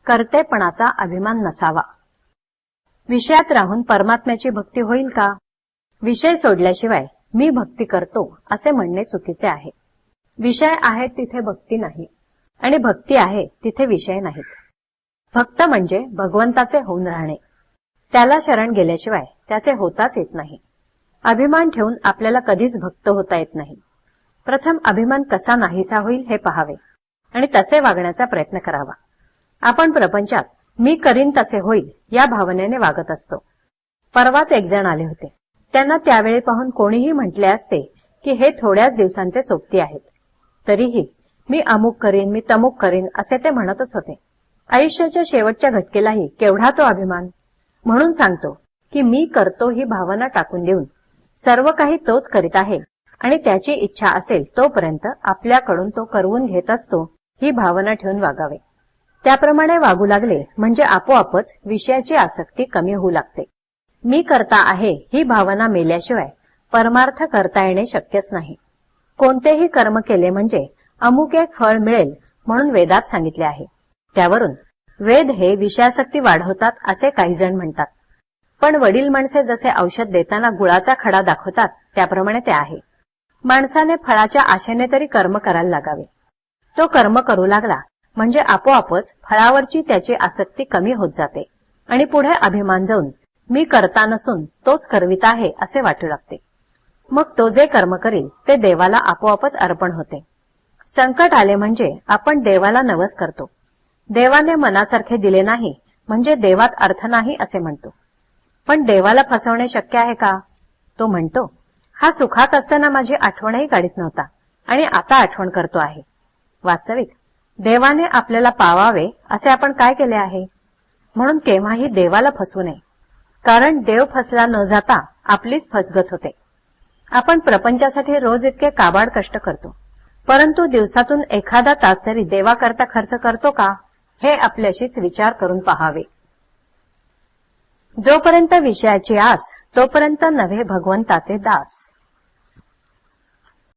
कर्तेपणाचा अभिमान नसावा। विषयात राहून परमात्म्याची भक्ती होईल का? विषय सोडल्याशिवाय मी भक्ती करतो असे म्हणणे चुकीचे आहे। विषय आहेत तिथे भक्ती नाही आणि भक्ती आहे तिथे विषय नाहीत। भक्त म्हणजे भगवंताचे होऊन राहणे, त्याला शरण गेल्याशिवाय त्याचे होताच येत नाही। अभिमान ठेवून आपल्याला कधीच भक्त होता येत नाही। प्रथम अभिमान कसा नाहीसा होईल हे पहावे आणि तसे वागण्याचा प्रयत्न करावा। आपण प्रपंचात मी करीन तसे होईल या भावनेने वागत असतो। परवाच एक जण आले होते, त्यांना त्यावेळी पाहून कोणीही म्हटले असते की हे थोड्याच दिवसांचे सोबती आहेत, तरीही मी अमुक करीन, मी तमुक करीन असे ते म्हणतच होते। आयुष्याच्या शेवटच्या घटकेलाही केवढा तो अभिमान। म्हणून सांगतो की मी करतो ही भावना टाकून देऊन सर्व काही तोच करीत आहे आणि त्याची इच्छा असेल तोपर्यंत आपल्याकडून तो करवून घेत असतो ही भावना ठेवून वागावे। त्याप्रमाणे वागू लागले म्हणजे आपोआपच विषयाची आसक्ती कमी होऊ लागते। मी करता आहे ही भावना मेल्याशिवाय परमार्थ करता येणे शक्यच नाही। कोणतेही कर्म केले म्हणजे अमुक एक फळ मिळेल म्हणून वेदात सांगितले आहे। त्यावरून वेद हे विषयासक्ती वाढवतात असे काही जण म्हणतात, पण वडील माणसे जसे औषध देताना गुळाचा खडा दाखवतात त्याप्रमाणे ते आहे। माणसाने फळाच्या आशेने तरी कर्म करायला लागावे। तो कर्म करू लागला म्हणजे आपोआपच फळावरची त्याची आसक्ती कमी होत जाते आणि पुढे अभिमान जाऊन मी करता नसून तोच करवित आहे असे वाटू लागते। मग तो जे कर्म करील ते देवाला आपोआपच अर्पण होते। संकट आले म्हणजे आपण देवाला नवस करतो। देवाने मनासारखे दिले नाही म्हणजे देवात अर्थ नाही असे म्हणतो। पण देवाला फसवणे शक्य आहे का? तो म्हणतो, हा सुखात असताना माझी आठवणही काढीत नव्हता आणि आता आठवण करतो आहे। वास्तविक देवाने आपल्याला पावावे असे आपण काय केले आहे? म्हणून केव्हाही देवाला फसवू नये, कारण देव फसला न जाता आपलीच फसगत होते। आपण प्रपंचासाठी रोज इतके काबाड कष्ट करतो, परंतु दिवसातून एखादा तास तरी देवाकरता खर्च करतो का हे आपल्याशीच विचार करून पहावे। जोपर्यंत विषयाची आस तोपर्यंत नव्हे भगवंताचे दास।